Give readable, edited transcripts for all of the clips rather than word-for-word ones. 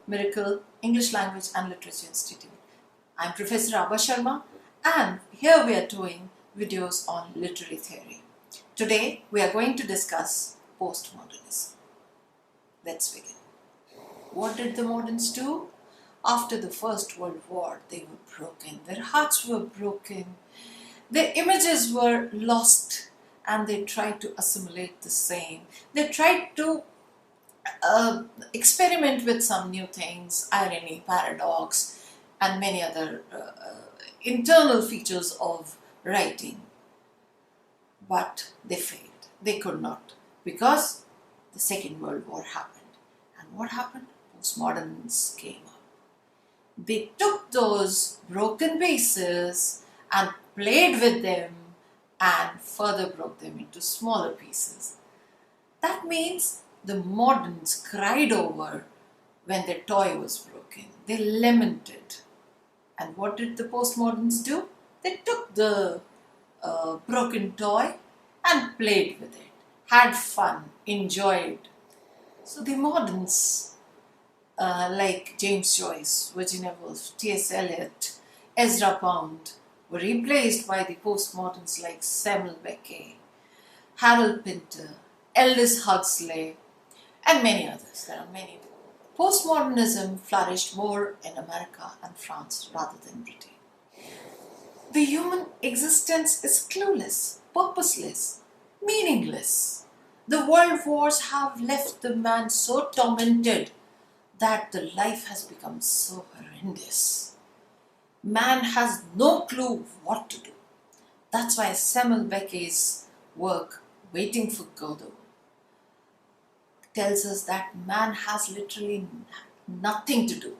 Miracle English Language and Literature Institute. I'm Professor Abha Sharma, and here we are doing videos on literary theory. Today we are going to discuss postmodernism. Let's begin. What did the moderns do? After the First World War, they were broken. Their hearts were broken. Their images were lost, and they tried to assimilate the same. They tried to experiment with some new things, irony, paradox, and many other internal features of writing. But they failed. They could not, because the Second World War happened. And what happened? Postmoderns came up. They took those broken pieces and played with them and further broke them into smaller pieces. That means the moderns cried over when their toy was broken. They lamented. And what did the postmoderns do? They took the broken toy and played with it, had fun, enjoyed. So the moderns, like James Joyce, Virginia Woolf, T.S. Eliot, Ezra Pound, were replaced by the postmoderns like Samuel Beckett, Harold Pinter, Aldous Huxley, and many others. There are many. Postmodernism flourished more in America and France rather than Britain. The human existence is clueless, purposeless, meaningless. The world wars have left the man so tormented that the life has become so horrendous. Man has no clue what to do. That's why Samuel Beckett's work, Waiting for Godot, tells us that man has literally nothing to do.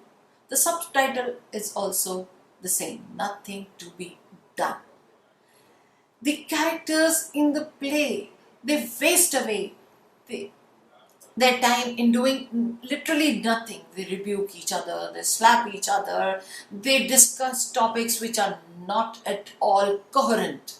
The subtitle is also the same, nothing to be done. The characters in the play, they waste away their time in doing literally nothing. They rebuke each other, they slap each other, they discuss topics which are not at all coherent.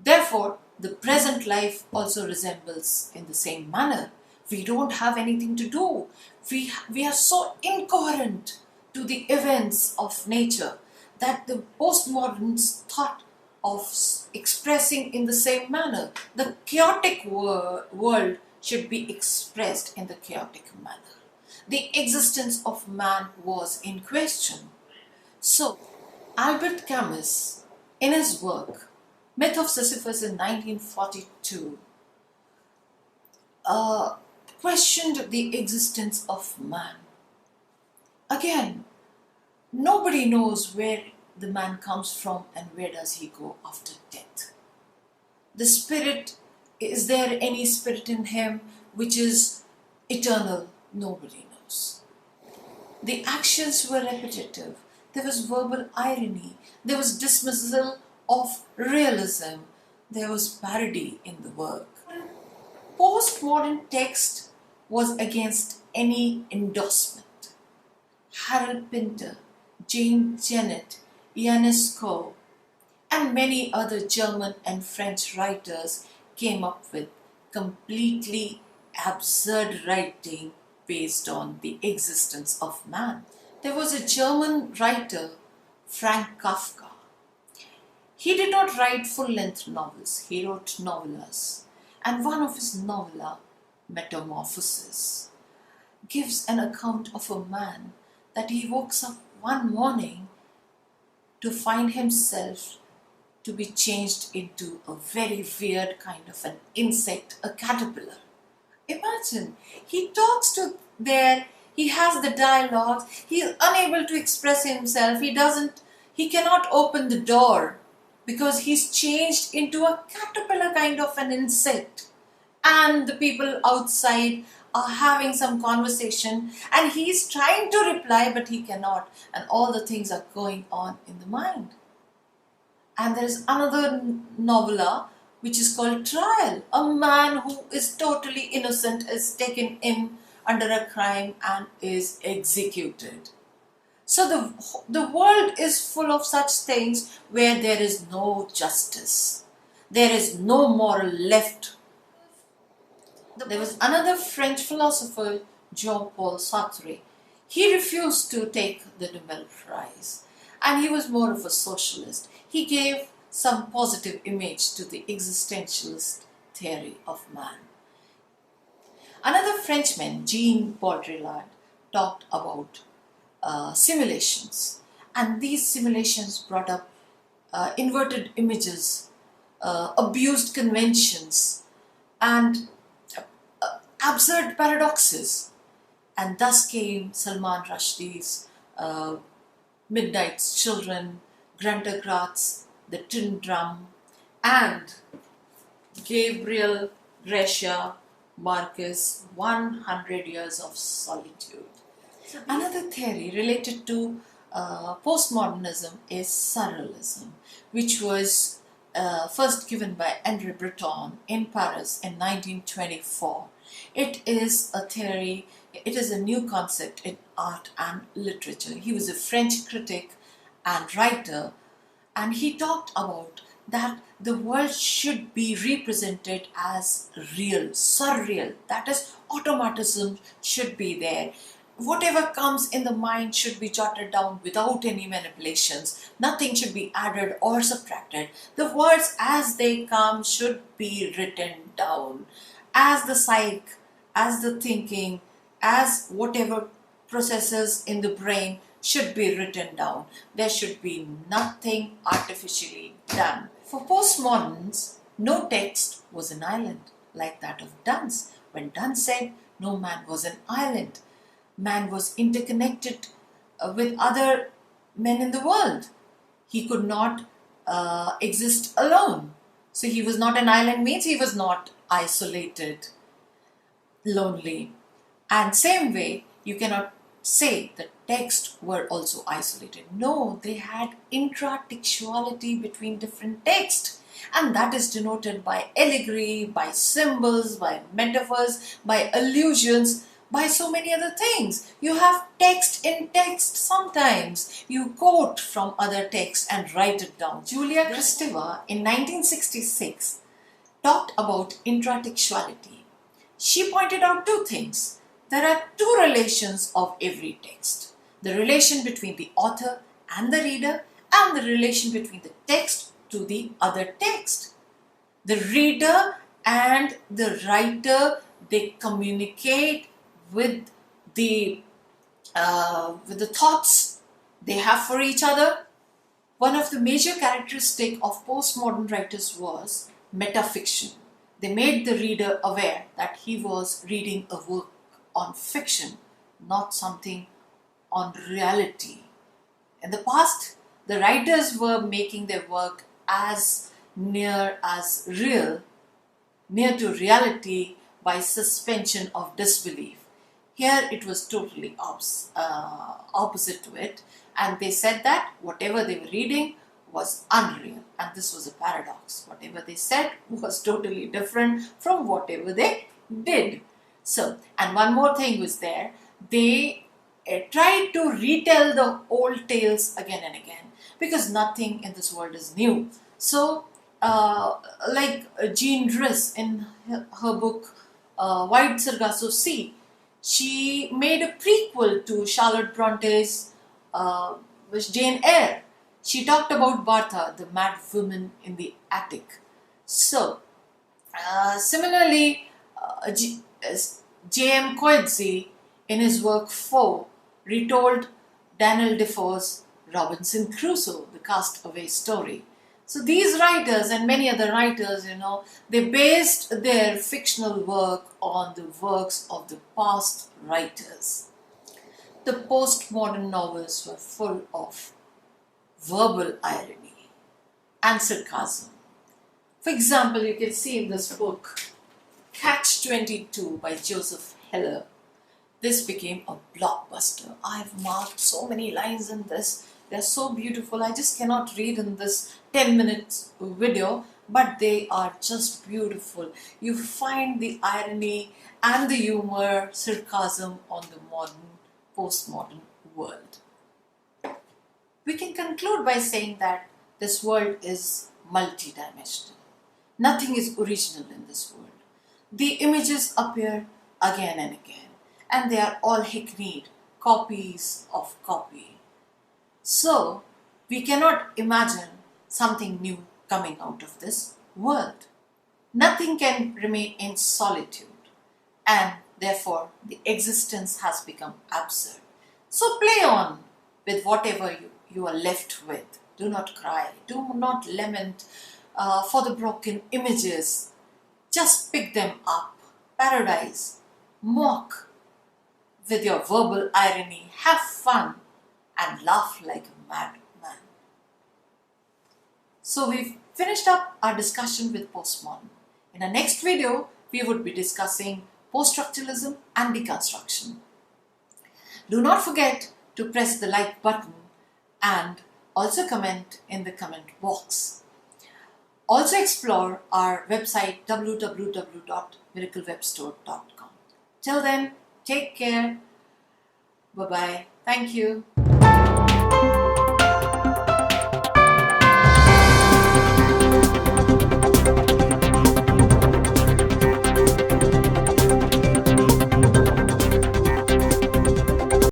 Therefore, the present life also resembles in the same manner. We don't have anything to do. We are so incoherent to the events of nature that the postmoderns thought of expressing in the same manner. The chaotic world should be expressed in the chaotic manner. The existence of man was in question. So, Albert Camus, in his work, Myth of Sisyphus in 1942, questioned the existence of man. Again, nobody knows where the man comes from and where does he go after death. The spirit, is there any spirit in him which is eternal? Nobody knows. The actions were repetitive. There was verbal irony. There was dismissal of realism. There was parody in the work. Postmodern text was against any endorsement. Harold Pinter, James Jeanette, Ionesco, and many other German and French writers came up with completely absurd writing based on the existence of man. There was a German writer, Frank Kafka. He did not write full-length novels, he wrote novellas. And one of his novella, Metamorphosis, gives an account of a man that he wakes up one morning to find himself to be changed into a very weird kind of an insect, a caterpillar. Imagine, he talks to there, he has the dialogues, he is unable to express himself, he cannot open the door because he's changed into a caterpillar kind of an insect. And the people outside are having some conversation and he's trying to reply but he cannot, and all the things are going on in the mind. And there is another novella which is called Trial. A man who is totally innocent is taken in under a crime and is executed. So the world is full of such things where there is no justice. There is no moral left. There was another French philosopher, Jean-Paul Sartre. He refused to take the Nobel Prize, and he was more of a socialist. He gave some positive image to the existentialist theory of man. Another Frenchman, Jean Baudrillard, talked about simulations, and these simulations brought up inverted images, abused conventions, and absurd paradoxes. And thus came Salman Rushdie's Midnight's Children, Grunter Gratz, The Tin Drum, and Gabriel Garcia Marquez' 100 Years of Solitude. Another theory related to postmodernism is Surrealism, which was first given by André Breton in Paris in 1924. It is a theory, it is a new concept in art and literature. He was a French critic and writer, and he talked about that the world should be represented as real, surreal. That is, automatism should be there. Whatever comes in the mind should be jotted down without any manipulations. Nothing should be added or subtracted. The words as they come should be written down. As the psyche, as the thinking, as whatever processes in the brain should be written down. There should be nothing artificially done. For postmoderns, no text was an island, like that of Duns. When Duns said no man was an island, man was interconnected with other men in the world. He could not exist alone. So he was not an island means he was not isolated, lonely. And same way, you cannot say that texts were also isolated. No, they had intratextuality between different texts. And that is denoted by allegory, by symbols, by metaphors, by allusions, by so many other things. You have text in text sometimes. You quote from other texts and write it down. Julia Kristeva in 1966 talked about intratextuality. She pointed out two things. There are two relations of every text. The relation between the author and the reader, and the relation between the text to the other text. The reader and the writer, they communicate with the thoughts they have for each other. One of the major characteristics of postmodern writers was metafiction. They made the reader aware that he was reading a work on fiction, not something on reality. In the past, the writers were making their work as near to reality by suspension of disbelief. Here it was totally opposite to it, and they said that whatever they were reading was unreal, and this was a paradox. Whatever they said was totally different from whatever they did. So, and one more thing was there, they tried to retell the old tales again and again, because nothing in this world is new. So, like Jean Driss in her book Wide Sargasso Sea, she made a prequel to Charlotte Bronte's Jane Eyre. She talked about Bertha, the mad woman in the attic. So, similarly, J.M. Coetzee, in his work Foe, retold Daniel Defoe's Robinson Crusoe, the castaway story. So these writers and many other writers, they based their fictional work on the works of the past writers. The postmodern novels were full of verbal irony and sarcasm. For example, you can see in this book, Catch-22 by Joseph Heller. This became a blockbuster. I've marked so many lines in this. They're so beautiful. I just cannot read in this 10-minute video, but they are just beautiful. You find the irony and the humor, sarcasm on the postmodern world. We can conclude by saying that this world is multidimensional. Nothing is original in this world. The images appear again and again, and they are all hackneyed copies of copy. So, we cannot imagine something new coming out of this world. Nothing can remain in solitude, and therefore the existence has become absurd. So play on with whatever you are left with. Do not cry, do not lament for the broken images. Just pick them up, parodize, mock with your verbal irony, have fun, and laugh like a madman. So we've finished up our discussion with postmodern. In our next video, we would be discussing post-structuralism and deconstruction. Do not forget to press the like button and also comment in the comment box. Also explore our website www.miraclewebstore.com. Till then, take care. Bye-bye. Thank you.